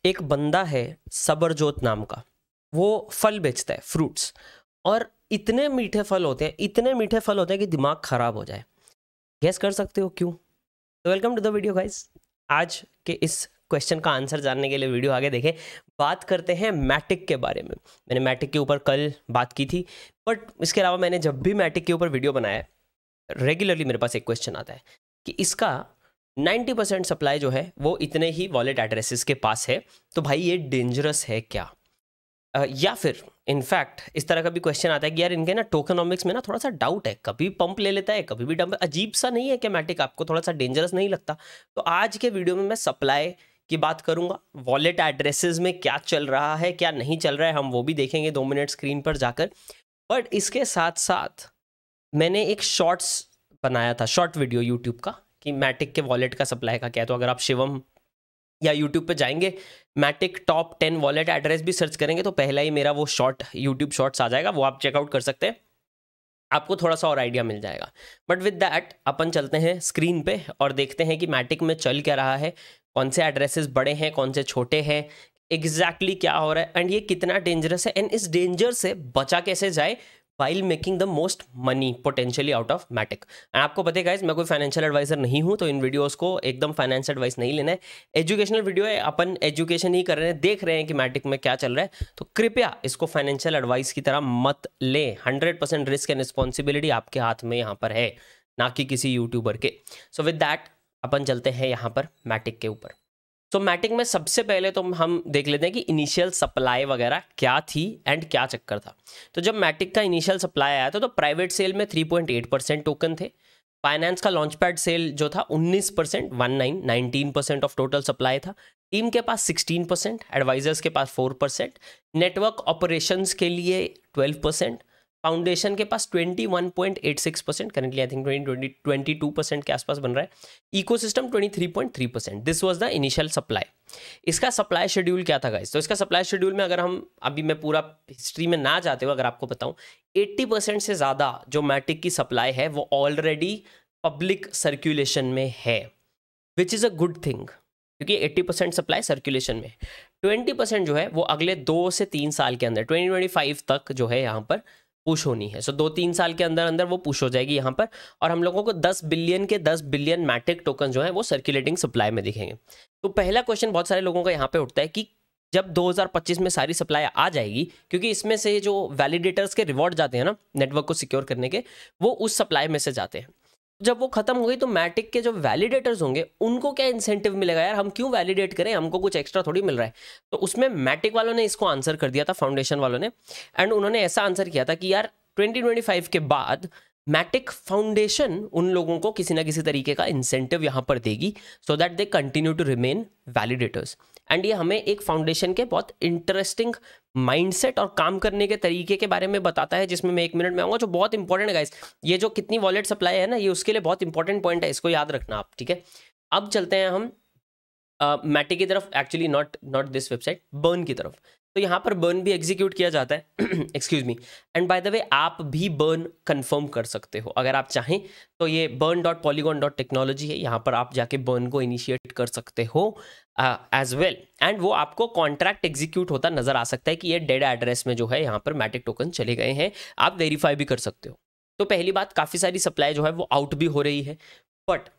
एक बंदा है सबरजोत नाम का, वो फल बेचता है, फ्रूट्स, और इतने मीठे फल होते हैं, इतने मीठे फल होते हैं कि दिमाग खराब हो जाए। गेस कर सकते हो क्यों? तो welcome to the video guys. आज के इस क्वेश्चन का आंसर जानने के लिए वीडियो आगे देखें। बात करते हैं मैटिक के बारे में। मैंने मैटिक के ऊपर कल बात की थी, बट इसके अलावा मैंने जब भी मैटिक के ऊपर वीडियो बनाया है, रेगुलरली मेरे पास एक क्वेश्चन आता है कि इसका 90% सप्लाई जो है वो इतने ही वॉलेट एड्रेसेस के पास है, तो भाई ये डेंजरस है क्या? या फिर इनफैक्ट इस तरह का भी क्वेश्चन आता है कि यार इनके ना टोकनॉमिक्स में ना थोड़ा सा डाउट है, कभी पंप ले लेता है, कभी भी डंप। अजीब सा नहीं है कि मैटिक आपको थोड़ा सा डेंजरस नहीं लगता? तो आज के वीडियो में मैं सप्लाई की बात करूंगा, वॉलेट एड्रेसेस में क्या चल रहा है क्या नहीं चल रहा है, हम वो भी देखेंगे 2 मिनट स्क्रीन पर जाकर। बट इसके साथ साथ मैंने एक शॉर्ट्स बनाया था, शॉर्ट वीडियो यूट्यूब का, कि मैटिक के वॉलेट का सप्लाई का क्या है। तो अगर आप शिवम या यूट्यूब पे जाएंगे, मैटिक टॉप 10 वॉलेट एड्रेस भी सर्च करेंगे, तो पहला ही मेरा वो शॉर्ट यूट्यूब शॉर्ट्स आ जाएगा, वो आप चेकआउट कर सकते हैं, आपको थोड़ा सा और आइडिया मिल जाएगा। बट विद दैट अपन चलते हैं स्क्रीन पे और देखते हैं कि मैटिक में चल क्या रहा है, कौन से एड्रेसेस बड़े हैं, कौन से छोटे हैं, एग्जैक्टली क्या हो रहा है, एंड ये कितना डेंजरस है, एंड इस डेंजर से बचा कैसे जाए while making the most money potentially out of Matic. आपको पता है गाइस, मैं कोई फाइनेंशियल एडवाइजर नहीं हूं, तो इन वीडियोस को एकदम फाइनेंस एडवाइस नहीं लेना है। एजुकेशनल वीडियो है, अपन एजुकेशन ही कर रहे हैं, देख रहे हैं कि मैटिक में क्या चल रहा है, तो कृपया इसको फाइनेंशियल एडवाइस की तरह मत ले। 100% रिस्क एंड रिस्पॉन्सिबिलिटी आपके हाथ में यहाँ पर है, ना कि किसी यूट्यूबर के। सो विद दैट अपन चलते हैं यहाँ पर मैटिक के ऊपर। तो मैटिक में सबसे पहले तो हम देख लेते हैं कि इनिशियल सप्लाई वगैरह क्या थी एंड क्या चक्कर था। तो जब मैटिक का इनिशियल सप्लाई आया था तो प्राइवेट सेल में 3.8% टोकन थे। फाइनेंस का लॉन्च पैड सेल जो था 19%, 19% ऑफ टोटल सप्लाई था। टीम के पास 16%, एडवाइजर्स के पास 4%, नेटवर्क ऑपरेशंस के लिए 12%, फाउंडेशन के पास 21.86%, करेंटली आई थिंक 22% के आसपास बन रहा है, ecosystem 23.3%। This was the initial supply. इसका सप्लाई शेड्यूल क्या था गाइस? तो इसका सप्लाई शेड्यूल में अगर हम अभी, मैं पूरा हिस्ट्री में ना जाते हुए अगर आपको बताऊं, 80% से ज़्यादा जो मैटिक की सप्लाई है वो ऑलरेडी पब्लिक सर्कुलेशन में है, which is a good thing, क्योंकि 80% सप्लाई सर्कुलेशन में, 20% जो है वो अगले 2 से 3 साल के अंदर 2025 तक जो है यहाँ पर पुश होनी है। सो 2-3 साल के अंदर अंदर वो पुश हो जाएगी यहाँ पर, और हम लोगों को 10 बिलियन मैटिक टोकन जो है वो सर्कुलेटिंग सप्लाई में दिखेंगे। तो पहला क्वेश्चन बहुत सारे लोगों का यहाँ पे उठता है कि जब 2025 में सारी सप्लाई आ जाएगी, क्योंकि इसमें से जो वैलिडेटर्स के रिवॉर्ड जाते हैं ना नेटवर्क को सिक्योर करने के, वो उस सप्लाई में से जाते हैं। जब वो खत्म हो गई तो मैटिक के जो वैलिडेटर्स होंगे उनको क्या इंसेंटिव मिलेगा? यार हम क्यों वैलिडेट करें, हमको कुछ एक्स्ट्रा थोड़ी मिल रहा है। तो उसमें मैटिक वालों ने इसको आंसर कर दिया था, फाउंडेशन वालों ने, एंड उन्होंने ऐसा आंसर किया था कि यार 2025 के बाद मैटिक फाउंडेशन उन लोगों को किसी ना किसी तरीके का इंसेंटिव यहाँ पर देगी, so that they continue to remain validators. And ये हमें एक फाउंडेशन के बहुत इंटरेस्टिंग माइंडसेट और काम करने के तरीके के बारे में बताता है, जिसमें मैं 1 मिनट में आऊँगा, जो बहुत इंपॉर्टेंट है गाइस। ये जो कितनी वॉलेट सप्लाई है ना, ये उसके लिए बहुत इंपॉर्टेंट पॉइंट है, इसको याद रखना आप, ठीक है। अब चलते हैं हम मैटिक की तरफ, actually not this website, burn की तरफ। तो यहाँ पर बर्न भी एग्जीक्यूट किया जाता है excuse me, and by the way आप भी बर्न कंफर्म कर सकते हो अगर आप चाहें तो। ये burn.polygon.technology है, यहाँ पर आप जाके बर्न को इनिशिएट कर सकते हो एज वेल, एंड वो आपको कॉन्ट्रैक्ट एग्जीक्यूट होता नजर आ सकता है कि ये डेड एड्रेस में जो है यहाँ पर मैटिक टोकन चले गए हैं, आप वेरीफाई भी कर सकते हो। तो पहली बात, काफ़ी सारी सप्लाई जो है वो आउट भी हो रही है, बट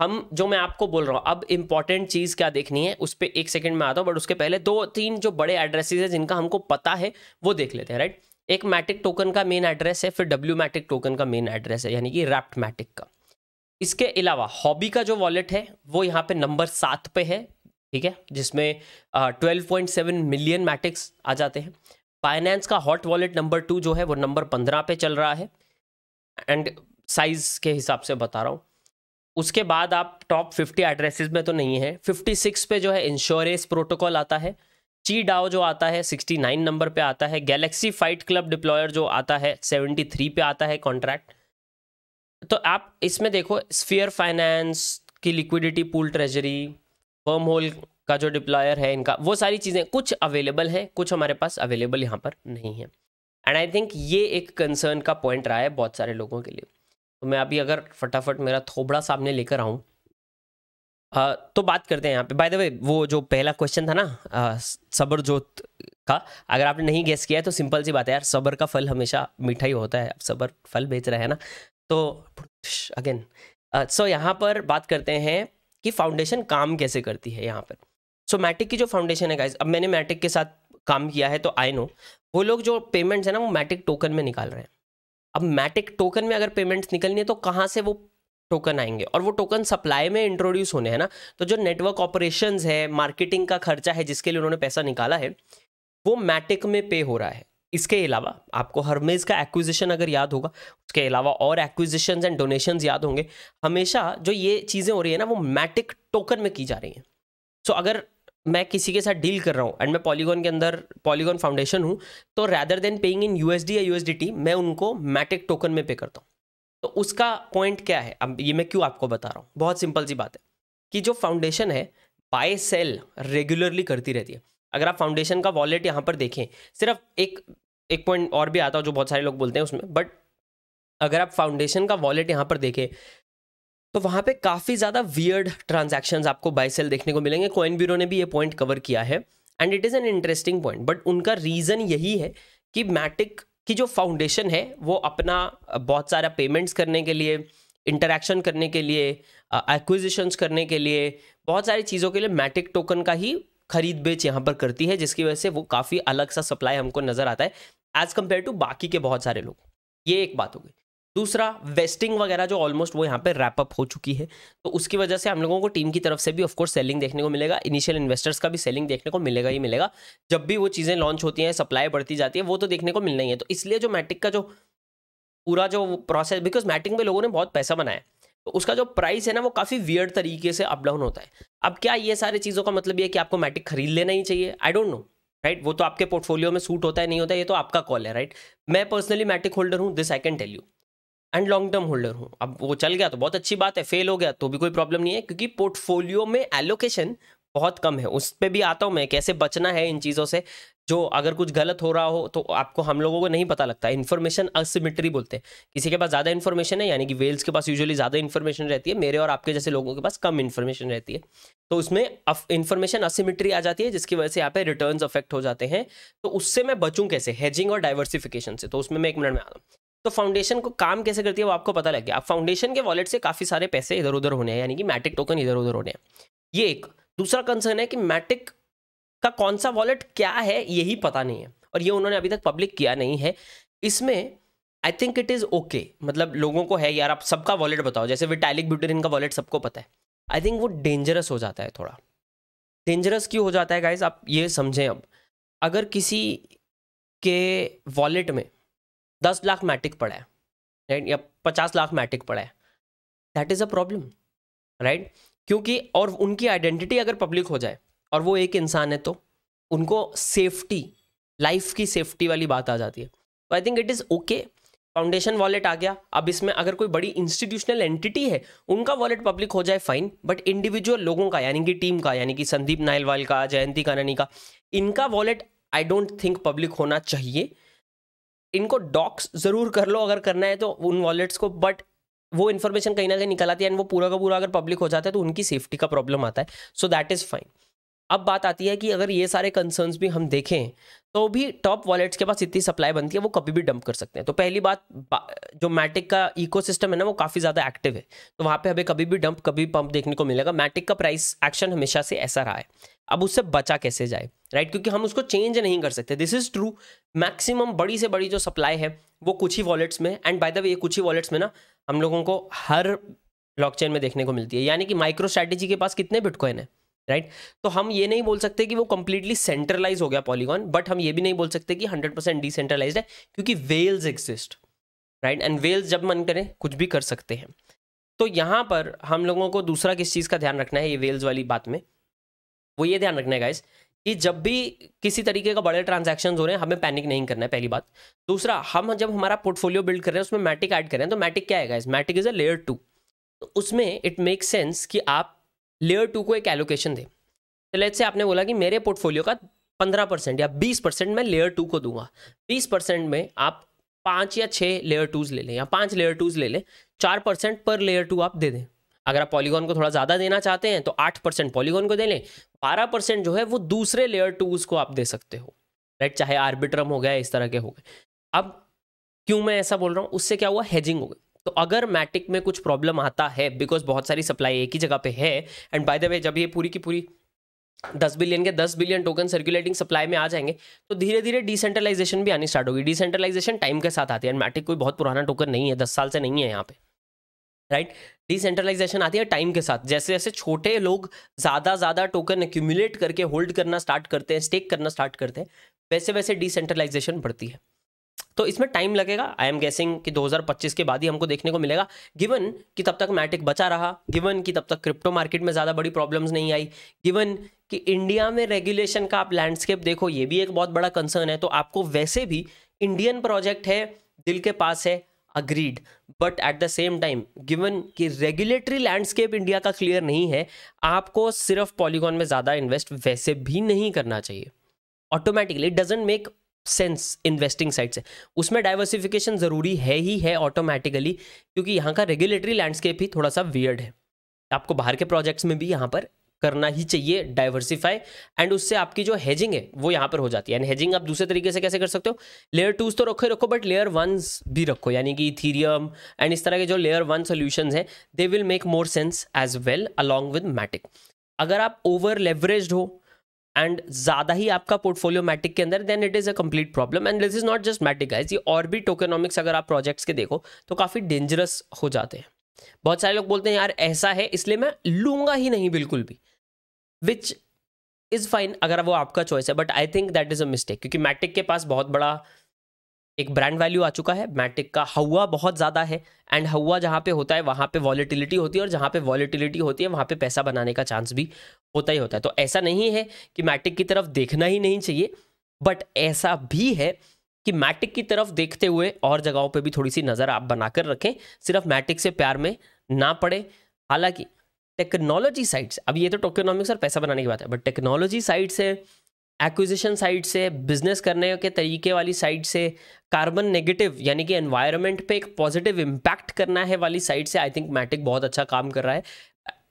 हम जो मैं आपको बोल रहा हूँ, अब इंपॉर्टेंट चीज़ क्या देखनी है उस पर 1 सेकंड में आता हूँ, बट उसके पहले 2-3 जो बड़े एड्रेसेस हैं जिनका हमको पता है वो देख लेते हैं, राइट। एक मैटिक टोकन का मेन एड्रेस है, फिर डब्ल्यू मैटिक टोकन का मेन एड्रेस है, यानी कि रैप्ट मैटिक का। इसके अलावा हॉबी का जो वॉलेट है वो यहाँ पे नंबर 7 पे है, ठीक है, जिसमें 12.7 मिलियन मैटिक्स आ जाते हैं। फाइनेंस का हॉट वॉलेट नंबर 2 जो है वो नंबर 15 पे चल रहा है, एंड साइज के हिसाब से बता रहा हूँ। उसके बाद आप टॉप 50 एड्रेसेस में तो नहीं है, 56 पे जो है इंश्योरेंस प्रोटोकॉल आता है, ची डाओ जो आता है 69 नंबर पे आता है, गैलेक्सी फाइट क्लब डिप्लॉयर जो आता है 73 पे आता है कॉन्ट्रैक्ट। तो आप इसमें देखो, स्फीयर फाइनेंस की liquidity pool treasury, worm hole का जो डिप्लॉयर है इनका, वो सारी चीज़ें कुछ अवेलेबल हैं, कुछ हमारे पास अवेलेबल यहाँ पर नहीं है, एंड आई थिंक ये एक कंसर्न का पॉइंट रहा है बहुत सारे लोगों के लिए। तो मैं अभी अगर फटाफट मेरा थोबड़ा सामने लेकर आऊँ तो बात करते हैं यहाँ पे। बाय द वे, वो जो पहला क्वेश्चन था ना सबरजोत का, अगर आपने नहीं गेस किया है तो सिंपल सी बात है यार, सबर का फल हमेशा मीठा ही होता है। अब सबर फल बेच रहे हैं ना, तो अगेन सो यहाँ पर बात करते हैं कि फाउंडेशन काम कैसे करती है यहाँ पर। सो मैटिक की जो फाउंडेशन है गाइज, अब मैंने मैटिक के साथ काम किया है तो आई नो वो लोग जो पेमेंट्स है ना वो मैटिक टोकन में निकाल रहे हैं। अब मैटिक टोकन में अगर पेमेंट्स निकलनी है तो कहाँ से वो टोकन आएंगे, और वो टोकन सप्लाई में इंट्रोड्यूस होने हैं ना, तो जो नेटवर्क ऑपरेशंस है, मार्केटिंग का खर्चा है जिसके लिए उन्होंने पैसा निकाला है, वो मैटिक में पे हो रहा है। इसके अलावा आपको हर्मेज का एक्विजिशन अगर याद होगा, उसके अलावा और एक्विजिशंस एंड डोनेशंस याद होंगे, हमेशा जो ये चीज़ें हो रही है ना वो मैटिक टोकन में की जा रही हैं। सो अगर मैं किसी के साथ डील कर रहा हूँ एंड मैं पॉलीगॉन के अंदर पॉलीगॉन फाउंडेशन हूँ, तो रैदर देन पेइंग इन यूएसडी या यूएसडीटी, मैं उनको मैटिक टोकन में पे करता हूँ। तो उसका पॉइंट क्या है, अब ये मैं क्यों आपको बता रहा हूँ, बहुत सिंपल सी बात है कि जो फाउंडेशन है बाय सेल रेगुलरली करती रहती है। अगर आप फाउंडेशन का वॉलेट यहाँ पर देखें, सिर्फ एक पॉइंट और भी आता है जो बहुत सारे लोग बोलते हैं उसमें, बट अगर आप फाउंडेशन का वॉलेट यहाँ पर देखें तो वहाँ पे काफ़ी ज़्यादा वियर्ड ट्रांजैक्शंस आपको बाय सेल देखने को मिलेंगे। कॉइन ब्यूरो ने भी ये पॉइंट कवर किया है and it is an interesting point, but उनका रीज़न यही है कि मैटिक की जो फाउंडेशन है वो अपना बहुत सारा पेमेंट्स करने के लिए, इंटरैक्शन करने के लिए, एक्विजिशंस करने के लिए, बहुत सारी चीज़ों के लिए मैटिक टोकन का ही खरीद बेच यहाँ पर करती है, जिसकी वजह से वो काफ़ी अलग सा सप्लाई हमको नज़र आता है एज़ कम्पेयर टू बाकी के बहुत सारे लोग। ये एक बात हो गई। दूसरा, वेस्टिंग वगैरह जो ऑलमोस्ट वो यहाँ पे रैप अप हो चुकी है, तो उसकी वजह से हम लोगों को टीम की तरफ से भी ऑफकोर्स सेलिंग देखने को मिलेगा, इनिशियल इन्वेस्टर्स का भी सेलिंग देखने को मिलेगा ही मिलेगा। जब भी वो चीज़ें लॉन्च होती हैं, सप्लाई बढ़ती जाती है, वो तो देखने को मिलना ही है। तो इसलिए जो मैटिक का जो पूरा जो प्रोसेस, बिकॉज मैटिक में लोगों ने बहुत पैसा बनाया, तो उसका जो प्राइस है ना वो काफ़ी वियर्ड तरीके से अप डाउन होता है। अब क्या ये सारी चीज़ों का मतलब ये है कि आपको मैटिक खरीद लेना ही चाहिए? I don't know, right. वो तो आपके पोर्टफोलियो में सूट होता है नहीं होता है, ये तो आपका कॉल है, राइट। मैं पर्सनली मैटिक होल्डर हूँ, this I can tell you, and long term holder हूँ। अब वो चल गया तो बहुत अच्छी बात है, फेल हो गया तो भी कोई प्रॉब्लम नहीं है, क्योंकि पोर्टफोलियो में एलोकेशन बहुत कम है। उस पर भी आता हूँ मैं, कैसे बचना है इन चीज़ों से, जो अगर कुछ गलत हो रहा हो तो आपको, हम लोगों को नहीं पता लगता। इन्फॉर्मेशन असिमेट्री बोलते हैं, किसी के पास ज़्यादा इन्फॉर्मेशन है, यानी कि वेल्स के पास यूजुअली ज़्यादा इन्फॉर्मेशन रहती है, मेरे और आपके जैसे लोगों के पास कम इन्फॉर्मेशन रहती है, तो उसमें इन्फॉर्मेशन असिमेट्री आ जाती है, जिसकी वजह से यहाँ पे रिटर्न्स अफेक्ट हो जाते हैं। तो उससे मैं बचूँ कैसे? हेजिंग और डाइवर्सिफिकेशन से। तो उसमें मैं 1 मिनट में आता हूँ। तो फाउंडेशन को काम कैसे करती है वो आपको पता लग गया। अब फाउंडेशन के वॉलेट से काफ़ी सारे पैसे इधर उधर होने हैं, यानी कि मैटिक टोकन इधर उधर होने हैं। ये एक। दूसरा कंसर्न है कि मैटिक का कौन सा वॉलेट क्या है यही पता नहीं है, और ये उन्होंने अभी तक पब्लिक किया नहीं है। इसमें आई थिंक इट इज़ ओके, मतलब लोगों को है यार आप सबका वॉलेट बताओ, जैसे विटालिक ब्यूटेरिन का वॉलेट सबको पता है। आई थिंक वो डेंजरस हो जाता है थोड़ा। डेंजरस क्यों हो जाता है गाइज, आप ये समझें। अब अगर किसी के वॉलेट में 10 लाख मैटिक पड़ा है, राइट, या 50 लाख मैटिक पड़ा है, that is a problem, right. क्योंकि और उनकी आइडेंटिटी अगर पब्लिक हो जाए और वो एक इंसान है, तो उनको सेफ्टी, लाइफ की सेफ्टी वाली बात आ जाती है। तो I think it is okay. Foundation wallet आ गया। अब इसमें अगर कोई बड़ी इंस्टीट्यूशनल एंटिटी है, उनका वॉलेट पब्लिक हो जाए, फाइन, बट इंडिविजुअल लोगों का, यानी कि टीम का, यानी कि संदीप नायलवाल का, जयंती काननी का, इनका wallet I don't think public होना चाहिए। इनको डॉक्स ज़रूर कर लो अगर करना है तो उन वॉलेट्स को, बट वो इन्फॉर्मेशन कहीं ना कहीं निकल आती है, एंड वो पूरा का पूरा अगर पब्लिक हो जाता है तो उनकी सेफ्टी का प्रॉब्लम आता है। So that is fine. अब बात आती है कि अगर ये सारे कंसर्न्स भी हम देखें तो भी टॉप वॉलेट्स के पास इतनी सप्लाई बनती है, वो कभी भी डंप कर सकते हैं। तो पहली बात, जो मैटिक का इकोसिस्टम है ना वो काफ़ी ज़्यादा एक्टिव है, तो वहाँ पे हमें कभी भी डंप, कभी पंप देखने को मिलेगा। मैटिक का प्राइस एक्शन हमेशा से ऐसा रहा है। अब उससे बचा कैसे जाए, राइट, क्योंकि हम उसको चेंज नहीं कर सकते। This is true. मैक्सिमम बड़ी से बड़ी जो सप्लाई है वो कुछ ही वॉलेट्स में, एंड बाय द वे ये कुछ ही वॉलेट्स में ना हम लोगों को हर ब्लॉकचेन में देखने को मिलती है। यानी कि माइक्रो स्ट्रैटेजी के पास कितने बिटकॉइन है, राइट। तो हम ये नहीं बोल सकते कि वो कंप्लीटली सेंट्रलाइज हो गया पॉलीगॉन, बट हम ये भी नहीं बोल सकते कि 100% डिसेंट्रलाइज्ड है, क्योंकि whales exist, right, and whales जब मन करें कुछ भी कर सकते हैं। तो यहाँ पर हम लोगों को दूसरा किस चीज़ का ध्यान रखना है ये वेल्स वाली बात में, वो ये ध्यान रखना है गाइस कि जब भी किसी तरीके का बड़े ट्रांजैक्शंस हो रहे हैं, हमें पैनिक नहीं करना है, पहली बात। दूसरा, हम जब हमारा पोर्टफोलियो बिल्ड कर रहे हैं उसमें मैटिक ऐड कर रहे हैं, तो मैटिक क्या है guys? Matic is a layer 2। तो उसमें इट मेक सेंस कि आप लेयर 2 को एक एलोकेशन दें। तो लेट्स से आपने बोला कि मेरे पोर्टफोलियो का 15% या 20% मैं लेयर 2 को दूंगा। 20% में आप 5 या 6 लेयर 2s ले लें, या 5 लेयर 2s ले लें, 4% पर लेयर 2 आप दे दें। अगर आप पॉलीगॉन को थोड़ा ज़्यादा देना चाहते हैं तो 8% पॉलीगॉन को दे लें, 12% जो है वो दूसरे लेयर 2s को आप दे सकते हो, राइट, चाहे आर्बिट्रम हो गया, इस तरह के हो गए। अब क्यों मैं ऐसा बोल रहा हूँ, उससे क्या हुआ, हेजिंग हो गई। तो अगर मैटिक में कुछ प्रॉब्लम आता है बिकॉज बहुत सारी सप्लाई एक ही जगह पे है, एंड बाय द वे जब ये पूरी की पूरी 10 बिलियन के 10 बिलियन टोकन सर्कुलेटिंग सप्लाई में आ जाएंगे तो धीरे धीरे डिसेंट्रलाइजेशन भी आनी स्टार्ट होगी। डिसेंट्रलाइजेशन टाइम के साथ आती है, एंड मैटिक कोई बहुत पुराना टोकन नहीं है, 10 साल से नहीं है यहाँ पे, राइट। डिसेंट्रलाइजेशन आती है टाइम के साथ, जैसे जैसे छोटे लोग ज़्यादा टोकन एक्यूमुलेट करके होल्ड करना स्टार्ट करते हैं, स्टेक करना स्टार्ट करते हैं, वैसे वैसे डिसेंट्रलाइजेशन बढ़ती है। तो इसमें टाइम लगेगा, आई एम गेसिंग कि 2025 के बाद ही हमको देखने को मिलेगा, गिवन कि तब तक मैटिक बचा रहा, गिवन कि तब तक क्रिप्टो मार्केट में ज़्यादा बड़ी प्रॉब्लम्स नहीं आई, गिवन कि इंडिया में रेगुलेशन का आप लैंडस्केप देखो, ये भी एक बहुत बड़ा कंसर्न है। तो आपको वैसे भी इंडियन प्रोजेक्ट है, दिल के पास है, agreed, but at the same time given कि रेगुलेटरी लैंडस्केप इंडिया का क्लियर नहीं है, आपको सिर्फ पॉलीगॉन में ज़्यादा इन्वेस्ट वैसे भी नहीं करना चाहिए। Automatically it doesn't make sense investing side से, उसमें डाइवर्सिफिकेशन ज़रूरी है ही है ऑटोमेटिकली, क्योंकि यहाँ का रेगुलेटरी लैंडस्केप ही थोड़ा सा वियर्ड है। आपको बाहर के प्रोजेक्ट्स में भी यहाँ पर करना ही चाहिए डाइवर्सिफाई, एंड उससे आपकी जो हेजिंग है वो यहाँ पर हो जाती है। एंड हेजिंग आप दूसरे तरीके से कैसे कर सकते हो, लेयर 2s तो रखो बट लेयर 1s भी रखो, यानी कि इथीरियम एंड इस तरह के जो लेयर 1 सोल्यूशंस हैं they will make more sense as well along with Matic. अगर आप ओवर लेवरेज्ड हो एंड ज़्यादा ही आपका पोर्टफोलियो मैटिक के अंदर, then it is a complete problem. And this is not just Matic guys, ये और भी टोकेनोमिक्स अगर आप प्रोजेक्ट्स के देखो तो काफ़ी डेंजरस हो जाते हैं। बहुत सारे लोग बोलते हैं यार ऐसा है इसलिए मैं लूंगा ही नहीं बिल्कुल भी, विच इज़ फाइन अगर वो आपका चॉइस है, but I think that is a mistake, क्योंकि मैटिक के पास बहुत बड़ा एक ब्रांड वैल्यू आ चुका है, मैटिक का हवा बहुत ज़्यादा है, एंड हवा जहाँ पे होता है वहाँ पे वॉलेटिलिटी होती है, और जहाँ पे वॉलेटिलिटी होती है वहाँ पे पैसा बनाने का चांस भी होता ही होता है। तो ऐसा नहीं है कि मैटिक की तरफ देखना ही नहीं चाहिए, बट ऐसा भी है कि मैटिक की तरफ देखते हुए और जगहों पे भी थोड़ी सी नज़र आप बनाकर रखें, सिर्फ मैटिक से प्यार में ना पड़े। हालांकि टेक्नोलॉजी साइड से, अब ये तो टोकेनोमिक्स और पैसा बनाने की बात है, बट टेक्नोलॉजी साइड से, एक्विजिशन साइड से, बिजनेस करने के तरीके वाली साइड से, कार्बन नेगेटिव यानी कि एनवायरनमेंट पे एक पॉजिटिव इम्पैक्ट करना है वाली साइड से, आई थिंक मैटिक बहुत अच्छा काम कर रहा है।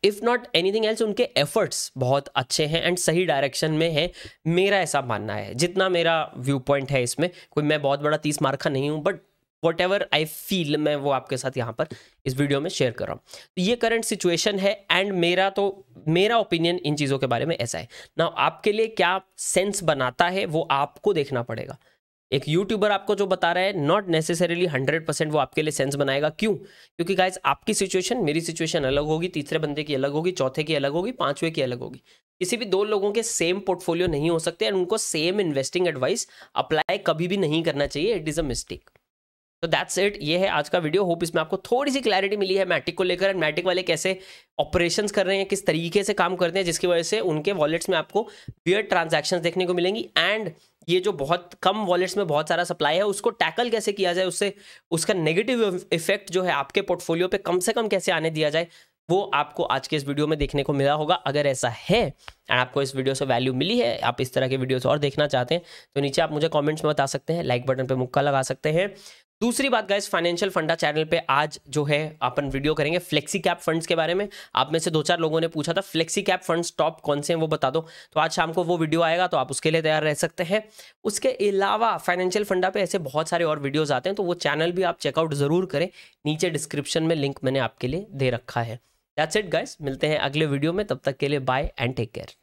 इफ़ नॉट एनीथिंग एल्स उनके एफर्ट्स बहुत अच्छे हैं एंड सही डायरेक्शन में है, मेरा ऐसा मानना है, जितना मेरा व्यू पॉइंट है इसमें। कोई मैं बहुत बड़ा 30 मार्क का नहीं हूँ, but what ever I feel मैं वो आपके साथ यहाँ पर इस वीडियो में शेयर कर रहा हूँ। तो ये करंट सिचुएशन है, एंड मेरा ओपिनियन इन चीज़ों के बारे में ऐसा है ना। आपके लिए क्या सेंस बनाता है वो आपको देखना पड़ेगा। एक यूट्यूबर आपको जो बता रहा है नॉट नेसेसरीली 100% वो आपके लिए सेंस बनाएगा। क्यों? क्योंकि गाइस आपकी सिचुएशन मेरी सिचुएशन अलग होगी, तीसरे बंदे की अलग होगी, चौथे की अलग होगी, पांचवें की अलग होगी। किसी भी दो लोगों के सेम पोर्टफोलियो नहीं हो सकते, एंड उनको सेम इन्वेस्टिंग एडवाइस अप्लाई कभी भी नहीं करना चाहिए, इट इज़ अ मिस्टेक। तो दैट्स इट, ये है आज का वीडियो। होप इसमें आपको थोड़ी सी क्लैरिटी मिली है मैटिक को लेकर, एंड मैटिक वाले कैसे ऑपरेशंस कर रहे हैं, किस तरीके से काम करते हैं, जिसकी वजह से उनके वॉलेट्स में आपको वियर्ड ट्रांजैक्शंस देखने को मिलेंगी, एंड ये जो बहुत कम वॉलेट्स में बहुत सारा सप्लाई है उसको टैकल कैसे किया जाए, उससे उसका नेगेटिव इफेक्ट जो है आपके पोर्टफोलियो पे कम से कम कैसे आने दिया जाए, वो आपको आज के इस वीडियो में देखने को मिला होगा। अगर ऐसा है एंड आपको इस वीडियो से वैल्यू मिली है, आप इस तरह के वीडियोस और देखना चाहते हैं, तो नीचे आप मुझे कमेंट्स में बता सकते हैं, लाइक बटन पे मुक्का लगा सकते हैं। दूसरी बात गाइस, फाइनेंशियल फंडा चैनल पे आज जो है अपन वीडियो करेंगे फ्लेक्सी कैप फंड्स के बारे में। आप में से 2-4 लोगों ने पूछा था फ्लेक्सी कैप फंड्स टॉप कौन से हैं वो बता दो, तो आज शाम को वो वीडियो आएगा, तो आप उसके लिए तैयार रह सकते हैं। उसके अलावा फाइनेंशियल फंडा पे ऐसे बहुत सारे और वीडियोज आते हैं, तो वो चैनल भी आप चेकआउट जरूर करें, नीचे डिस्क्रिप्शन में लिंक मैंने आपके लिए दे रखा है। दैट्स इट गाइस, मिलते हैं अगले वीडियो में, तब तक के लिए बाय एंड टेक केयर।